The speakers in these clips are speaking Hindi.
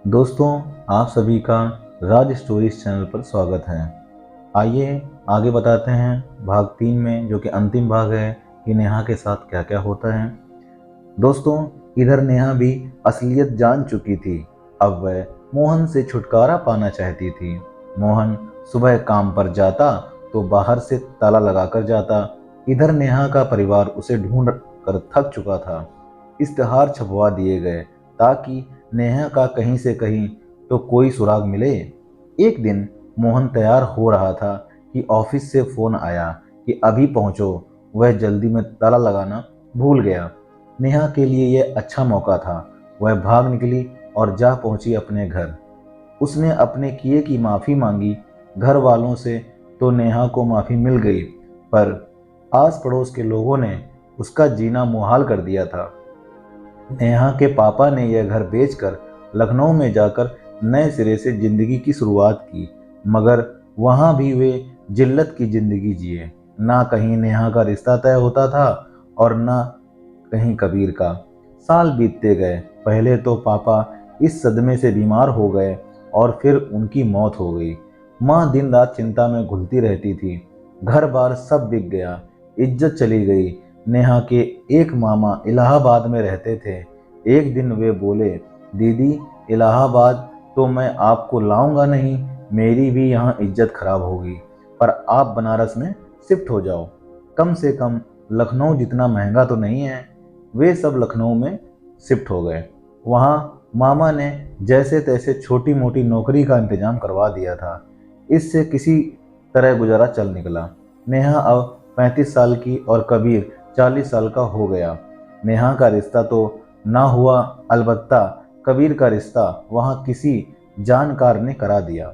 दोस्तों, आप सभी का राज स्टोरीज चैनल पर स्वागत है। आइए आगे बताते हैं भाग 3 में, जो कि अंतिम भाग है कि नेहा के साथ क्या क्या होता है। दोस्तों, इधर नेहा भी असलियत जान चुकी थी। अब वह मोहन से छुटकारा पाना चाहती थी। मोहन सुबह काम पर जाता तो बाहर से ताला लगाकर जाता। इधर नेहा का परिवार उसे ढूंढ कर थक चुका था। इश्तेहार छपवा दिए गए ताकि नेहा का कहीं से कहीं तो कोई सुराग मिले। एक दिन मोहन तैयार हो रहा था कि ऑफिस से फोन आया कि अभी पहुंचो। वह जल्दी में ताला लगाना भूल गया। नेहा के लिए यह अच्छा मौका था। वह भाग निकली और जा पहुंची अपने घर। उसने अपने किए की माफ़ी मांगी घर वालों से, तो नेहा को माफ़ी मिल गई, पर आस पड़ोस के लोगों ने उसका जीना मुहाल कर दिया था। नेहा के पापा ने यह घर बेचकर लखनऊ में जाकर नए सिरे से जिंदगी की शुरुआत की, मगर वहां भी वे जिल्लत की जिंदगी जिए। ना कहीं नेहा का रिश्ता तय होता था और ना कहीं कबीर का। साल बीतते गए। पहले तो पापा इस सदमे से बीमार हो गए और फिर उनकी मौत हो गई। माँ दिन रात चिंता में घुलती रहती थी। घर बार सब बिक गया, इज्जत चली गई। नेहा के एक मामा इलाहाबाद में रहते थे। एक दिन वे बोले, दीदी, इलाहाबाद तो मैं आपको लाऊंगा नहीं, मेरी भी यहाँ इज्जत खराब होगी, पर आप बनारस में शिफ्ट हो जाओ। कम से कम लखनऊ जितना महंगा तो नहीं है। वे सब लखनऊ में शिफ्ट हो गए। वहाँ मामा ने जैसे तैसे छोटी मोटी नौकरी का इंतजाम करवा दिया था। इससे किसी तरह गुजारा चल निकला। नेहा अब 35 साल की और कबीर 40 साल का हो गया। नेहा का रिश्ता तो ना हुआ, अलबत्ता कबीर का रिश्ता वहाँ किसी जानकार ने करा दिया।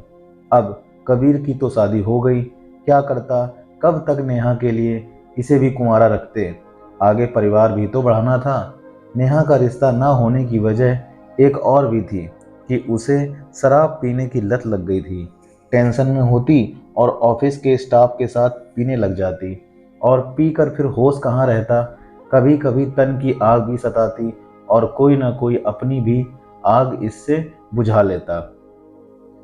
अब कबीर की तो शादी हो गई, क्या करता, कब तक नेहा के लिए इसे भी कुंवारा रखते। आगे परिवार भी तो बढ़ाना था। नेहा का रिश्ता ना होने की वजह एक और भी थी कि उसे शराब पीने की लत लग गई थी। टेंशन में होती और ऑफिस के स्टाफ के साथ पीने लग जाती, और पीकर फिर होश कहाँ रहता। कभी कभी तन की आग भी सताती और कोई ना कोई अपनी भी आग इससे बुझा लेता।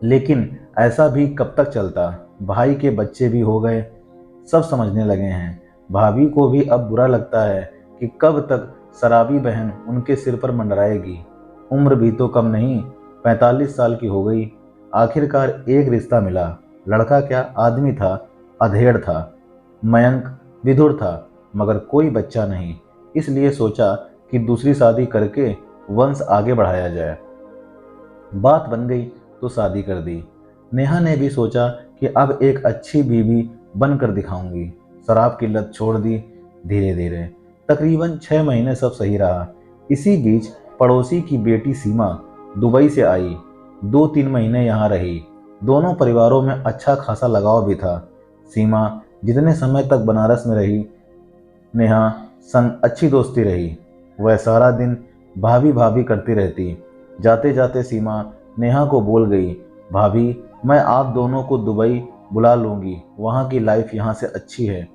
लेकिन ऐसा भी कब तक चलता। भाई के बच्चे भी हो गए, सब समझने लगे हैं। भाभी को भी अब बुरा लगता है कि कब तक शराबी बहन उनके सिर पर मंडराएगी। उम्र भी तो कम नहीं, 45 साल की हो गई। आखिरकार एक रिश्ता मिला। लड़का क्या, आदमी था, अधेड़ था, मयंक विधुर था, मगर कोई बच्चा नहीं। इसलिए सोचा कि दूसरी शादी करके वंश आगे बढ़ाया जाए। बात बन गई तो शादी कर दी। नेहा ने भी सोचा कि अब एक अच्छी बीवी बनकर दिखाऊंगी। शराब की लत छोड़ दी धीरे धीरे। तकरीबन 6 महीने सब सही रहा। इसी बीच पड़ोसी की बेटी सीमा दुबई से आई। 2-3 महीने यहाँ रही। दोनों परिवारों में अच्छा खासा लगाव भी था। सीमा जितने समय तक बनारस में रही, नेहा संग अच्छी दोस्ती रही। वह सारा दिन भाभी भाभी करती रहती। जाते जाते सीमा नेहा को बोल गई, भाभी, मैं आप दोनों को दुबई बुला लूंगी, वहाँ की लाइफ यहाँ से अच्छी है,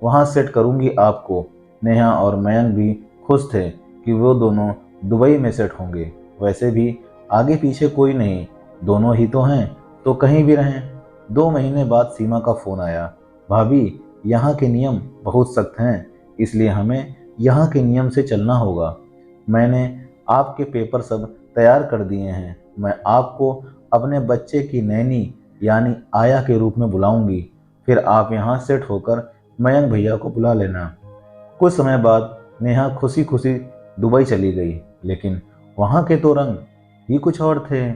वहाँ सेट करूंगी आपको। नेहा और मयंक भी खुश थे कि वो दोनों दुबई में सेट होंगे। वैसे भी आगे पीछे कोई नहीं, दोनों ही तो हैं, तो कहीं भी रहें। 2 महीने बाद सीमा का फ़ोन आया, भाभी, यहाँ के नियम बहुत सख्त हैं, इसलिए हमें यहाँ के नियम से चलना होगा। मैंने आपके पेपर सब तैयार कर दिए हैं। मैं आपको अपने बच्चे की नैनी यानी आया के रूप में बुलाऊंगी। फिर आप यहाँ सेट होकर मयंक भैया को बुला लेना। कुछ समय बाद नेहा खुशी खुशी दुबई चली गई, लेकिन वहाँ के तो रंग ही कुछ और थे।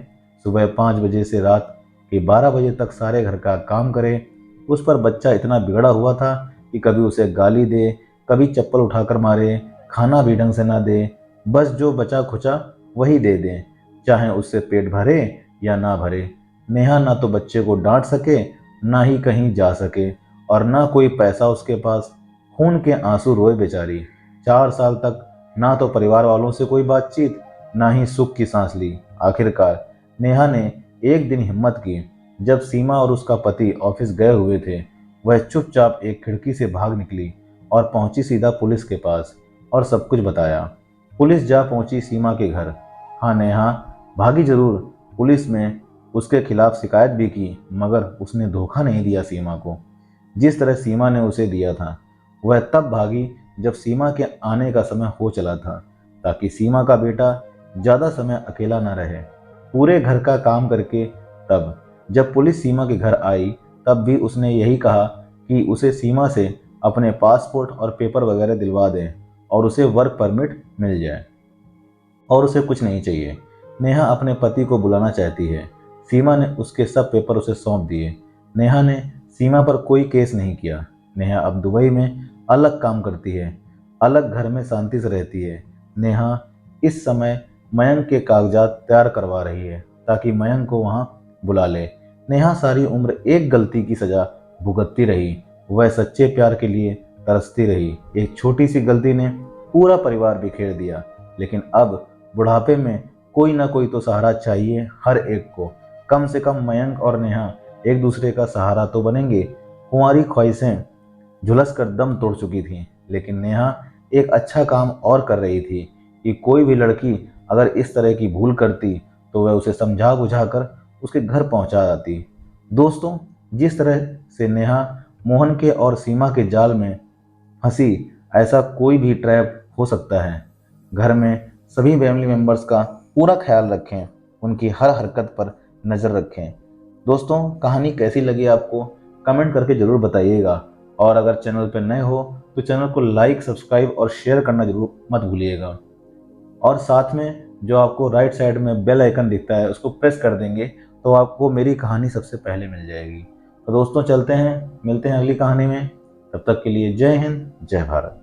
सुबह 5 बजे से रात के 12 बजे तक सारे घर का काम करे। उस पर बच्चा इतना बिगड़ा हुआ था कि कभी उसे गाली दे, कभी चप्पल उठाकर मारे, खाना भी ढंग से ना दे, बस जो बचा खुचा वही दे दें, चाहे उससे पेट भरे या ना भरे। नेहा ना तो बच्चे को डांट सके, ना ही कहीं जा सके, और ना कोई पैसा उसके पास। खून के आंसू रोए बेचारी। 4 साल तक ना तो परिवार वालों से कोई बातचीत, ना ही सुख की सांस ली। आखिरकार नेहा ने एक दिन हिम्मत की। जब सीमा और उसका पति ऑफिस गए हुए थे, वह चुपचाप एक खिड़की से भाग निकली और पहुंची सीधा पुलिस के पास और सब कुछ बताया। पुलिस जा पहुंची सीमा के घर। हाँ नेहा, भागी जरूर, पुलिस में उसके खिलाफ शिकायत भी की, मगर उसने धोखा नहीं दिया सीमा को जिस तरह सीमा ने उसे दिया था। वह तब भागी जब सीमा के आने का समय हो चला था, ताकि सीमा का बेटा ज़्यादा समय अकेला न रहे। पूरे घर का काम करके तब जब पुलिस सीमा के घर आई, तब भी उसने यही कहा कि उसे सीमा से अपने पासपोर्ट और पेपर वगैरह दिलवा दें और उसे वर्क परमिट मिल जाए, और उसे कुछ नहीं चाहिए। नेहा अपने पति को बुलाना चाहती है। सीमा ने उसके सब पेपर उसे सौंप दिए। नेहा ने सीमा पर कोई केस नहीं किया। नेहा अब दुबई में अलग काम करती है, अलग घर में शांति से रहती है। नेहा इस समय मयंक के कागजात तैयार करवा रही है ताकि मयंक को वहाँ बुला ले। नेहा सारी उम्र एक गलती की सजा भुगतती रही। वह सच्चे प्यार के लिए तरसती रही। एक छोटी सी गलती ने पूरा परिवार बिखेर दिया, लेकिन अब बुढ़ापे में कोई ना कोई तो सहारा चाहिए हर एक को। कम से कम मयंक और नेहा एक दूसरे का सहारा तो बनेंगे। कुंवारी ख्वाहिशें झुलस कर दम तोड़ चुकी थीं, लेकिन नेहा एक अच्छा काम और कर रही थी कि कोई भी लड़की अगर इस तरह की भूल करती तो वह उसे समझा बुझा कर उसके घर पहुंचा जाती। दोस्तों, जिस तरह से नेहा मोहन के और सीमा के जाल में फंसी, ऐसा कोई भी ट्रैप हो सकता है। घर में सभी फैमिली मेंबर्स का पूरा ख्याल रखें, उनकी हर हरकत पर नज़र रखें। दोस्तों, कहानी कैसी लगी आपको कमेंट करके ज़रूर बताइएगा, और अगर चैनल पर नए हो तो चैनल को लाइक, सब्सक्राइब और शेयर करना जरूर मत भूलिएगा। और साथ में जो आपको राइट साइड में बेल आइकन दिखता है उसको प्रेस कर देंगे तो आपको मेरी कहानी सबसे पहले मिल जाएगी। तो दोस्तों, चलते हैं, मिलते हैं अगली कहानी में। तब तक के लिए जय हिंद, जय भारत।